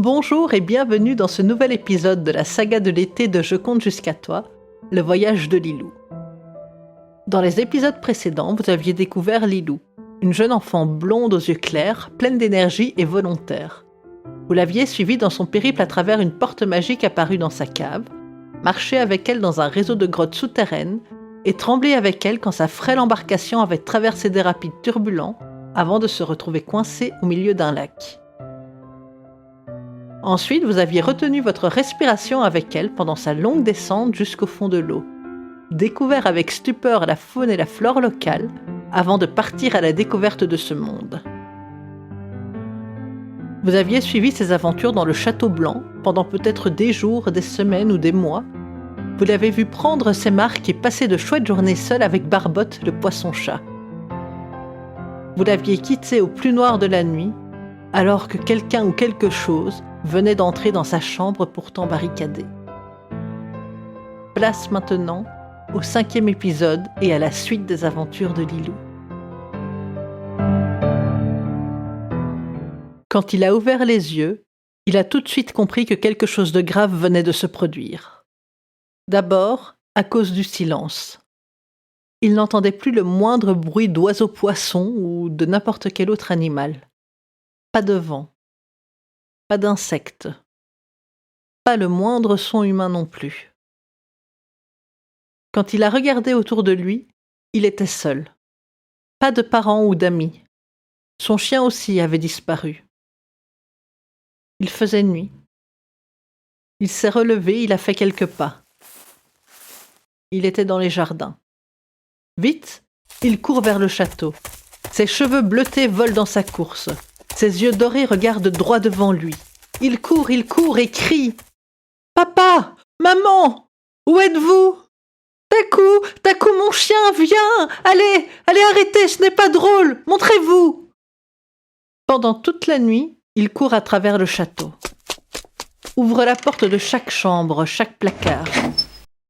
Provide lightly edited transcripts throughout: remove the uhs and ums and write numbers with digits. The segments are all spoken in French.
Bonjour et bienvenue dans ce nouvel épisode de la saga de l'été de Je compte jusqu'à toi, le voyage de Lilou. Dans les épisodes précédents, vous aviez découvert Lilou, une jeune enfant blonde aux yeux clairs, pleine d'énergie et volontaire. Vous l'aviez suivie dans son périple à travers une porte magique apparue dans sa cave, marché avec elle dans un réseau de grottes souterraines et tremblé avec elle quand sa frêle embarcation avait traversé des rapides turbulents avant de se retrouver coincée au milieu d'un lac. Ensuite, vous aviez retenu votre respiration avec elle pendant sa longue descente jusqu'au fond de l'eau, découvert avec stupeur la faune et la flore locales avant de partir à la découverte de ce monde. Vous aviez suivi ses aventures dans le Château Blanc pendant peut-être des jours, des semaines ou des mois. Vous l'avez vu prendre ses marques et passer de chouettes journées seule avec Barbotte, le poisson-chat. Vous l'aviez quitté au plus noir de la nuit, alors que quelqu'un ou quelque chose venait d'entrer dans sa chambre pourtant barricadée. Place maintenant au 5e épisode et à la suite des aventures de Lilou. Quand il a ouvert les yeux, il a tout de suite compris que quelque chose de grave venait de se produire. D'abord, à cause du silence. Il n'entendait plus le moindre bruit d'oiseau-poisson ou de n'importe quel autre animal. Pas de vent, pas d'insectes, pas le moindre son humain non plus. Quand il a regardé autour de lui, il était seul. Pas de parents ou d'amis. Son chien aussi avait disparu. Il faisait nuit. Il s'est relevé, il a fait quelques pas. Il était dans les jardins. Vite, il court vers le château. Ses cheveux bleutés volent dans sa course. Ses yeux dorés regardent droit devant lui. Il court et crie. « Papa! Maman! Où êtes-vous? Takou, mon chien, viens! Allez, arrêtez, ce n'est pas drôle! Montrez-vous! » Pendant toute la nuit, il court à travers le château. Ouvre la porte de chaque chambre, chaque placard.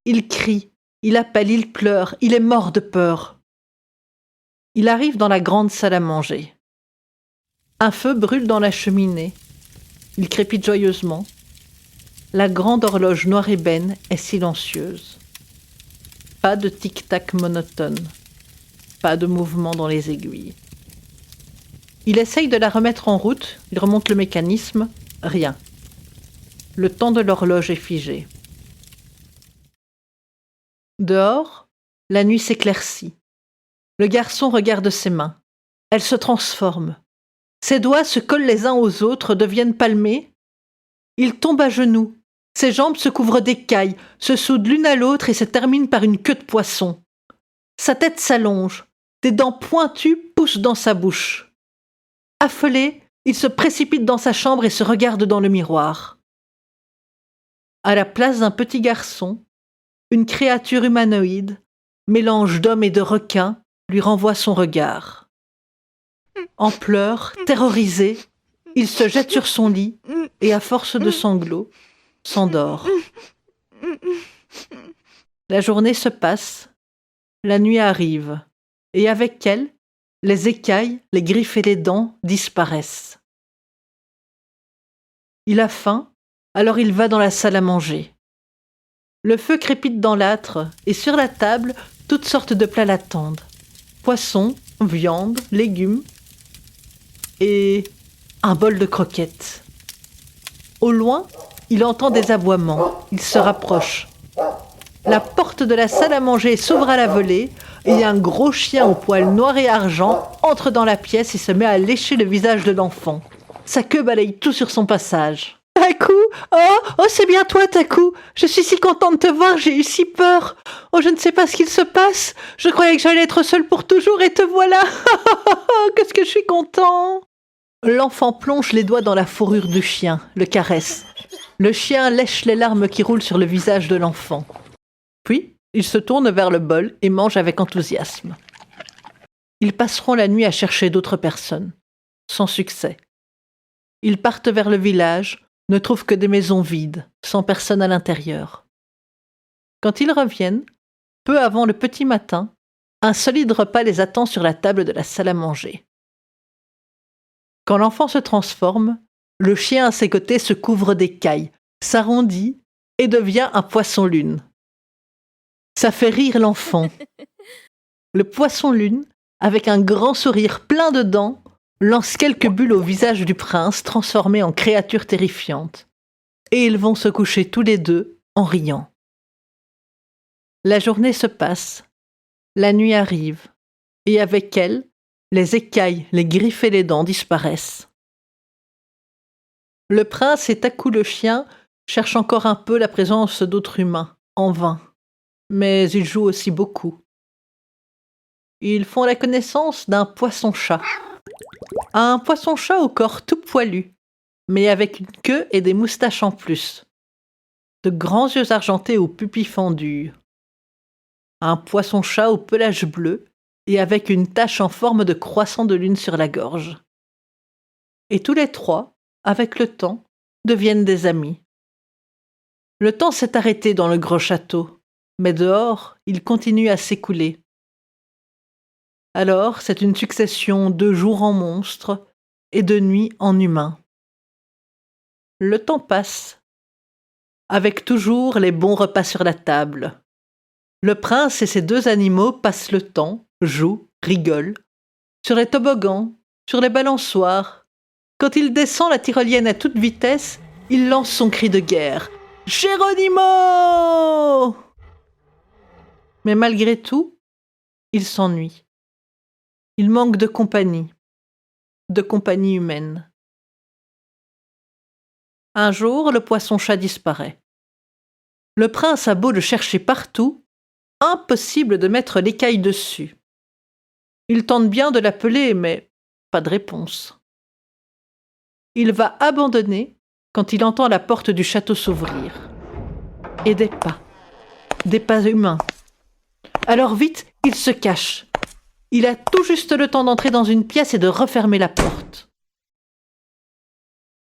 Il crie, il appelle, il pleure, il est mort de peur. Il arrive dans la grande salle à manger. Un feu brûle dans la cheminée. Il crépite joyeusement. La grande horloge noire ébène est silencieuse. Pas de tic-tac monotone. Pas de mouvement dans les aiguilles. Il essaye de la remettre en route. Il remonte le mécanisme. Rien. Le temps de l'horloge est figé. Dehors, la nuit s'éclaircit. Le garçon regarde ses mains. Elles se transforment. Ses doigts se collent les uns aux autres, deviennent palmés. Il tombe à genoux. Ses jambes se couvrent d'écailles, se soudent l'une à l'autre et se terminent par une queue de poisson. Sa tête s'allonge. Des dents pointues poussent dans sa bouche. Affolé, il se précipite dans sa chambre et se regarde dans le miroir. À la place d'un petit garçon, une créature humanoïde, mélange d'homme et de requin, lui renvoie son regard. En pleurs, terrorisé, il se jette sur son lit et, à force de sanglots, s'endort. La journée se passe, la nuit arrive, et avec elle, les écailles, les griffes et les dents disparaissent. Il a faim, alors il va dans la salle à manger. Le feu crépite dans l'âtre, et sur la table, toutes sortes de plats l'attendent. Poisson, viande, légumes, et un bol de croquettes. Au loin, il entend des aboiements. Il se rapproche. La porte de la salle à manger s'ouvre à la volée et un gros chien au poil noir et argent entre dans la pièce et se met à lécher le visage de l'enfant. Sa queue balaye tout sur son passage. « Takou! Oh, c'est bien toi, Takou! Je suis si contente de te voir, j'ai eu si peur! Oh, je ne sais pas ce qu'il se passe! Je croyais que j'allais être seule pour toujours et te voilà! Qu'est-ce que je suis content! » L'enfant plonge les doigts dans la fourrure du chien, le caresse. Le chien lèche les larmes qui roulent sur le visage de l'enfant. Puis, il se tourne vers le bol et mange avec enthousiasme. Ils passeront la nuit à chercher d'autres personnes. Sans succès. Ils partent vers le village, ne trouvent que des maisons vides, sans personne à l'intérieur. Quand ils reviennent, peu avant le petit matin, un solide repas les attend sur la table de la salle à manger. Quand l'enfant se transforme, Le chien à ses côtés se couvre d'écailles, s'arrondit et devient un poisson-lune. Ça fait rire l'enfant. Le poisson-lune, avec un grand sourire plein de dents, lance quelques bulles au visage du prince transformé en créature terrifiante. Et ils vont se coucher tous les deux en riant. La journée se passe, la nuit arrive, et avec elle, les écailles, les griffes et les dents disparaissent. Le prince et Takou le chien cherchent encore un peu la présence d'autres humains, en vain, mais ils jouent aussi beaucoup. Ils font la connaissance d'un poisson-chat. Un poisson-chat au corps tout poilu, mais avec une queue et des moustaches en plus. De grands yeux argentés aux pupilles fendues. Un poisson-chat au pelage bleu et avec une tache en forme de croissant de lune sur la gorge. Et tous les trois, avec le temps, deviennent des amis. Le temps s'est arrêté dans le gros château, mais dehors, il continue à s'écouler. Alors, c'est une succession de jours en monstres et de nuits en humains. Le temps passe, avec toujours les bons repas sur la table. Le prince et ses deux animaux passent le temps, jouent, rigolent, sur les toboggans, sur les balançoires. Quand il descend la tyrolienne à toute vitesse, il lance son cri de guerre. « Geronimo !» Mais malgré tout, il s'ennuie. Il manque de compagnie humaine. Un jour, le poisson-chat disparaît. Le prince a beau le chercher partout, impossible de mettre l'écaille dessus. Il tente bien de l'appeler, mais pas de réponse. Il va abandonner quand il entend la porte du château s'ouvrir. Et des pas humains. Alors vite, il se cache. Il a tout juste le temps d'entrer dans une pièce et de refermer la porte.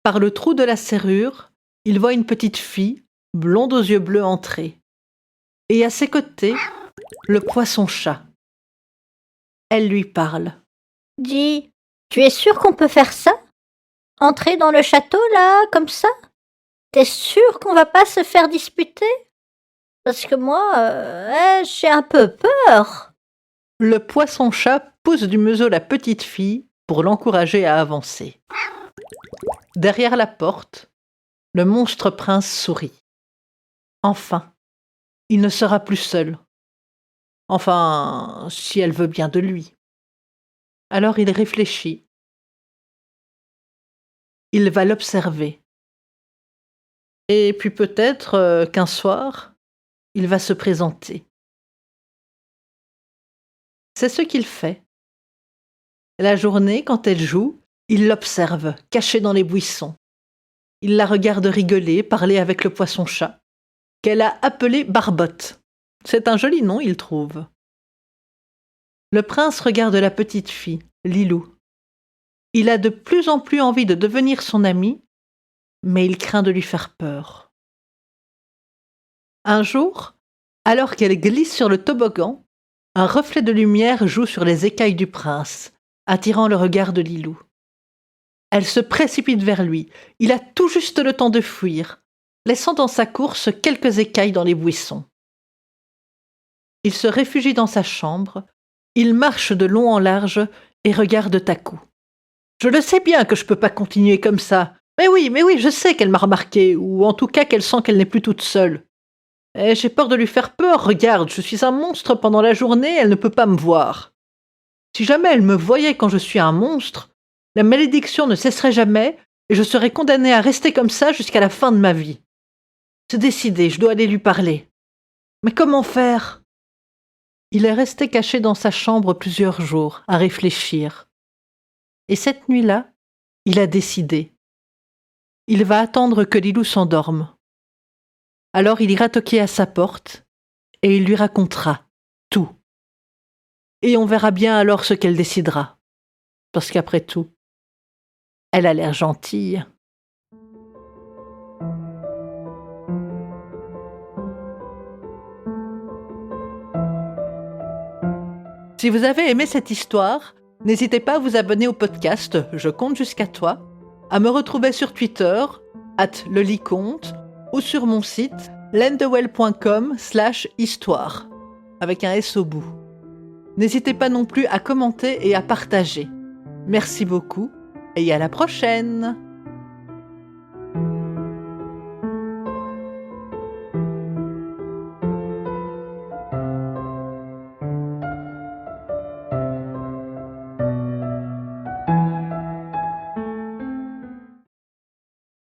Par le trou de la serrure, il voit une petite fille, blonde aux yeux bleus, entrer. Et à ses côtés, le poisson-chat. Elle lui parle. « Dis, tu es sûr qu'on peut faire ça? Entrer dans le château, là, comme ça? T'es sûr qu'on va pas se faire disputer? Parce que moi, j'ai un peu peur. » Le poisson-chat pousse du museau la petite fille pour l'encourager à avancer. Derrière la porte, le monstre prince sourit. Enfin, il ne sera plus seul. Enfin, si elle veut bien de lui. Alors il réfléchit. Il va l'observer. Et puis peut-être qu'un soir, il va se présenter. C'est ce qu'il fait. La journée, quand elle joue, il l'observe, caché dans les buissons. Il la regarde rigoler, parler avec le poisson-chat, qu'elle a appelé Barbotte. C'est un joli nom, il trouve. Le prince regarde la petite fille, Lilou. Il a de plus en plus envie de devenir son amie, mais il craint de lui faire peur. Un jour, alors qu'elle glisse sur le toboggan, un reflet de lumière joue sur les écailles du prince, attirant le regard de Lilou. Elle se précipite vers lui. Il a tout juste le temps de fuir, laissant dans sa course quelques écailles dans les buissons. Il se réfugie dans sa chambre, il marche de long en large et regarde Takou. « Je le sais bien que je peux pas continuer comme ça. Mais oui, je sais qu'elle m'a remarqué, ou en tout cas qu'elle sent qu'elle n'est plus toute seule. Et j'ai peur de lui faire peur, regarde, je suis un monstre pendant la journée, elle ne peut pas me voir. Si jamais elle me voyait quand je suis un monstre, la malédiction ne cesserait jamais et je serais condamné à rester comme ça jusqu'à la fin de ma vie. C'est décidé, je dois aller lui parler. Mais comment faire ?» Il est resté caché dans sa chambre plusieurs jours, à réfléchir. Et cette nuit-là, il a décidé. Il va attendre que Lilou s'endorme. Alors il ira toquer à sa porte et il lui racontera tout. Et on verra bien alors ce qu'elle décidera. Parce qu'après tout, elle a l'air gentille. Si vous avez aimé cette histoire, n'hésitez pas à vous abonner au podcast Je compte jusqu'à toi À me retrouver sur Twitter, @leliconte, ou sur mon site lendewell.com/histoire, avec un S au bout. N'hésitez pas non plus à commenter et à partager. Merci beaucoup et à la prochaine!